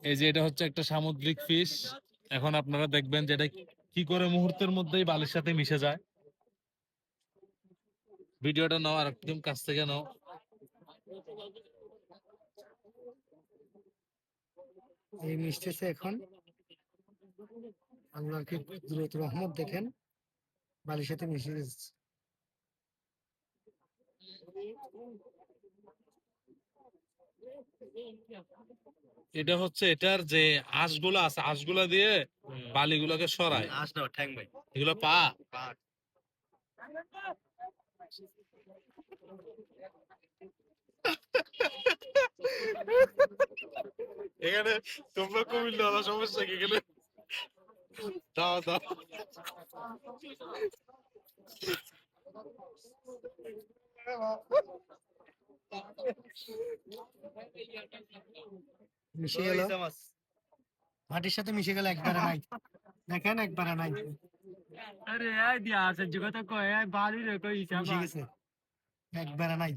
এই যে এটা হচ্ছে একটা সামুদ্রিক ফিশ। এখন আপনারা দেখবেন যে এটা কি করে মুহূর্তের মধ্যেই বালির সাথে মিশে যায়। ভিডিওটা নাও আর একদম কাছ থেকে নাও। এই মিশতেছে এখন, আল্লাহর কি কুদরত রহমত দেখেন, বালির সাথে মিশে গেছে। এটা হচ্ছে এটার যে আঁশগুলো আছে, আঁশগুলা দিয়ে বালিগুলোকে সরায়। আস না ঠ্যাং ভাই, এগুলো পা। এখানে তোমরা কুমিল্লা হলো সমস্যা কি? এখানে দাও দাও। মিশে গেল, মাটির সাথে মিশে গেল, একবারে নাই, দেখেন একবারে নাই, আরে আই দিয়া আছে জগত কয় আই বাড়ি রে কই হিসাব মিশে গেছে, একবারে নাই।